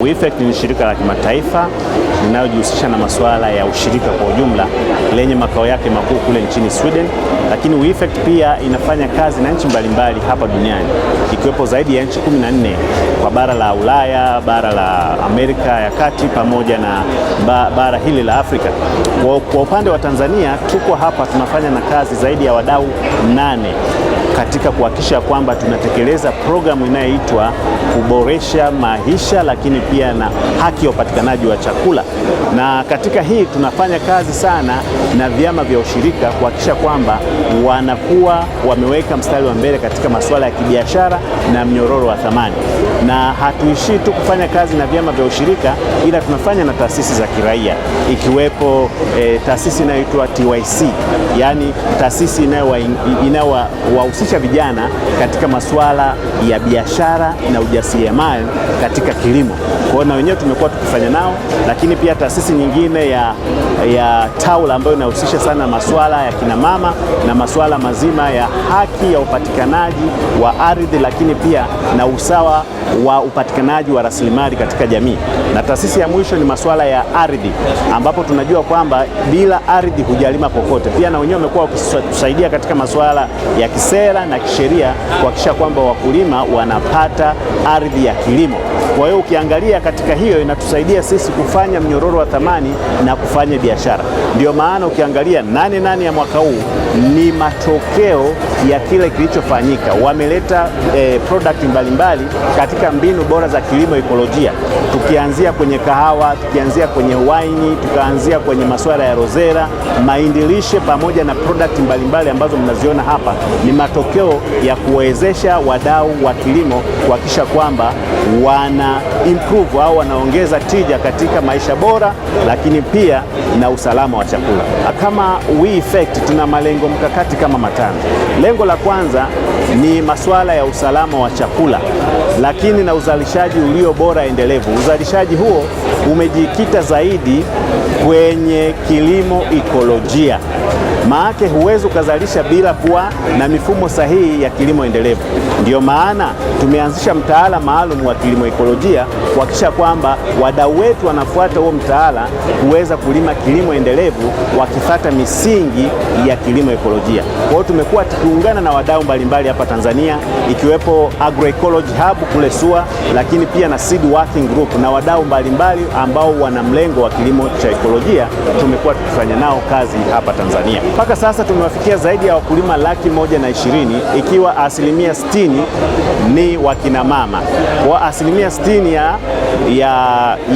WeEffect ni shirika la kimataifa linalojihusisha na masuala ya ushirika kwa ujumla lenye makao yake makuu kule nchini Sweden, lakini WeEffect pia inafanya kazi na nchi mbalimbali hapa duniani ikiwepo zaidi ya nchi 14 kwa bara la Ulaya, bara la Amerika ya Kati pamoja na bara hili la Afrika. Kwa upande wa Tanzania tuko hapa tunafanya na kazi zaidi ya wadau 8 katika kuhakikisha kwamba tunatekeleza programu inayoitwa kuboresha maisha lakini pia na haki ya upatikanaji wa chakula. Na katika hii tunafanya kazi sana na vyama vya ushirika kuhakikisha kwamba wanakuwa wameweka mstari wa mbele katika masuala ya kibiashara na mnyororo wa thamani. Na hatuishii tu kufanya kazi na vyama vya ushirika, ila tunafanya na taasisi za kiraia ikiwepo taasisi inayoitwa TYC, yani taasisi inayowahusisha vijana katika masuala ya biashara na ujasiriamali katika kilimo. Kwa na wenyewe tumekuwa tukifanya nao, lakini pia taasisi nyingine ya TAWLA ambayo inahusisha sana masuala ya kina mama na masuala mazima ya haki ya upatikanaji wa ardhi, lakini pia na usawa wa upatikanaji wa rasilimali katika jamii. Na taasisi ya mwisho ni masuala ya ardhi, ambapo tunajua kwamba bila ardhi hujalima popote. Pia na wenyewe wamekuwa wakitusaidia katika masuala ya kisera na kisheria kuhakikisha kwamba wakulima wanapata ardhi ya kilimo. Kwa hiyo ukiangalia katika hiyo inatusaidia sisi kufanya mnyororo wa thamani na kufanya biashara. Ndio maana ukiangalia 8 ya mwaka huu ni matokeo ya kile kilichofanyika. Wameleta product mbalimbali katika mbinu bora za kilimo ekolojia, tukianzia kwenye kahawa, tukianzia kwenye waini, tukaanzia kwenye masuala ya rozera, mahindi lishe pamoja na product mbalimbali ambazo mnaziona hapa. Ni matokeo ya kuwezesha wadau wa kilimo kuhakikisha kwamba wana improve au wanaongeza tija katika maisha bora, lakini pia na usalama wa chakula. Kama WeEffect tuna malengo mkakati kama 5. Lengo la kwanza ni masuala ya usalama wa chakula, lakini na uzalishaji ulio bora endelevu. Uzalishaji huo umejikita zaidi kwenye kilimo ekolojia. Maana huwezi ukazalisha bila kuwa na mifumo sahihi ya kilimo endelevu. Ndio maana tumeanzisha mtaala maalum wa kilimo ekolojia kuhakikisha kwamba wadau wetu wanafuata huo mtaala kuweza kulima kilimo endelevu wakifuata misingi ya kilimo ekolojia. Kwa hiyo tumekuwa tukiungana na wadau mbalimbali hapa Tanzania ikiwepo Agroecology Hub kule SUA, lakini pia na Seed Working Group na wadau mbalimbali ambao wana mlengo wa kilimo cha ekolojia. Tumekuwa tukifanya nao kazi hapa Tanzania. Mpaka sasa tumewafikia zaidi ya wakulima 120,000 ikiwa 60% ni wakina mama. Kwa 60%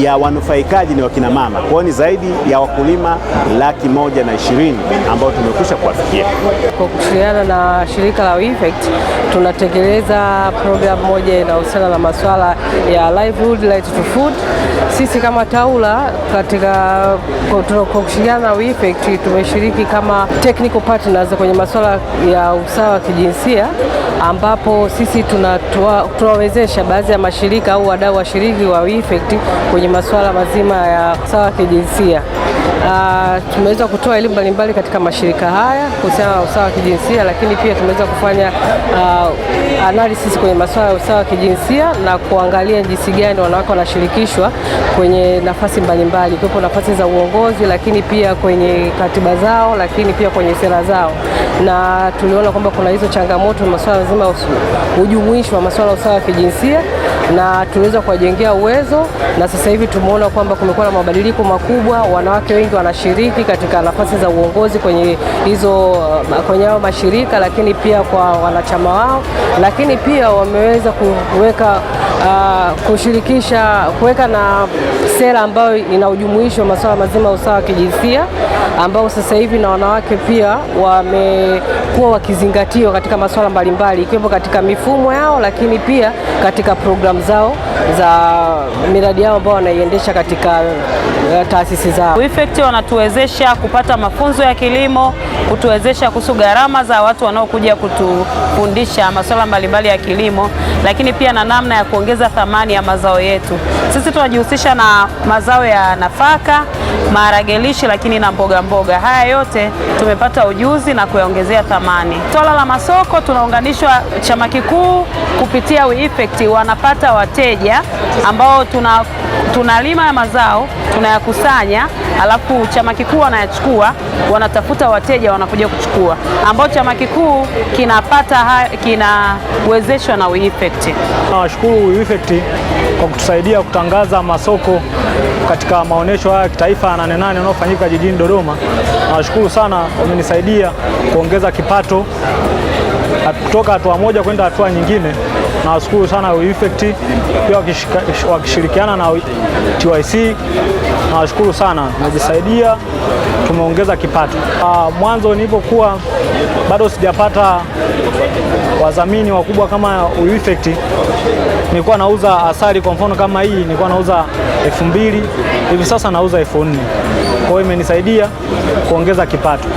ya wanufaikaji ni wakina mama. Kwa hiyo ni zaidi ya wakulima 120,000 ambao tumekwisha kuwafikia. Kwa kushirikiana na shirika la WeEffect tunatekeleza programu moja inayohusiana na masuala ya livelihood right to food. Sisi kama TAWLA kwa kushirikiana na WeEffect tumeshiriki kama technical partners kwenye masuala ya usawa wa kijinsia, ambapo sisi tunawezesha baadhi ya mashirika au wadau washiriki wa WeEffect kwenye masuala mazima ya usawa wa kijinsia. Tumeweza kutoa elimu mbalimbali katika mashirika haya kuhusiana na usawa wa kijinsia, lakini pia tumeweza kufanya analysis kwenye masuala ya usawa wa kijinsia na kuangalia jinsi gani wanawake wanashirikishwa kwenye nafasi mbalimbali, ikiwepo nafasi za uongozi, lakini pia kwenye katiba zao, lakini pia kwenye sera zao. Na tuliona kwamba kuna hizo changamoto masuala mazima ujumuishi wa masuala ya usawa wa kijinsia, na tuliweza kuwajengea uwezo, na sasa hivi tumeona kwamba kumekuwa na mabadiliko makubwa. Wanawake wengi wanashiriki katika nafasi za uongozi kwenye hao mashirika, lakini pia kwa wanachama wao, lakini pia wameweza kuweka na sera ambayo ina ujumuishi wa masuala mazima ya usawa wa kijinsia, ambao sasa hivi na wanawake pia wamekuwa wakizingatiwa katika masuala mbalimbali ikiwepo katika mifumo yao, lakini pia katika programu zao za miradi yao ambao wanaiendesha katika taasisi zao. WeEffect wanatuwezesha kupata mafunzo ya kilimo, kutuwezesha kuhusu gharama za watu wanaokuja kutufundisha masuala mbalimbali ya kilimo, lakini pia na namna ya kuongeza thamani ya mazao yetu. Sisi tunajihusisha na mazao ya nafaka, maharage lishe, lakini na mboga mboga. Haya yote tumepata ujuzi na kuyaongezea thamani. Swala la masoko, tunaunganishwa chama kikuu kupitia WeEffect, wanapata wateja ambao tunalima ya mazao, tunayakusanya, alafu chama kikuu wanayachukua, wanatafuta wateja wanakuja kuchukua, ambao chama kikuu kinawezeshwa na WeEffect. Nawashukuru WeEffect kwa kutusaidia kutangaza masoko katika maonesho haya ya kitaifa ya 88 yanayofanyika jijini Dodoma. Nawashukuru sana, wamenisaidia kuongeza kipato kutoka hatua moja kwenda hatua nyingine. Nawashukuru sana WeEffect, pia wakishirikiana na TYC. Nawashukuru sana, wamejisaidia, tumeongeza kipato. Mwanzo nilipokuwa bado sijapata wadhamini wakubwa kama WeEffect, nilikuwa nauza asali kwa mfano kama hii, nilikuwa nauza 2000, hivi sasa nauza 4000. Kwa hiyo imenisaidia kuongeza kipato.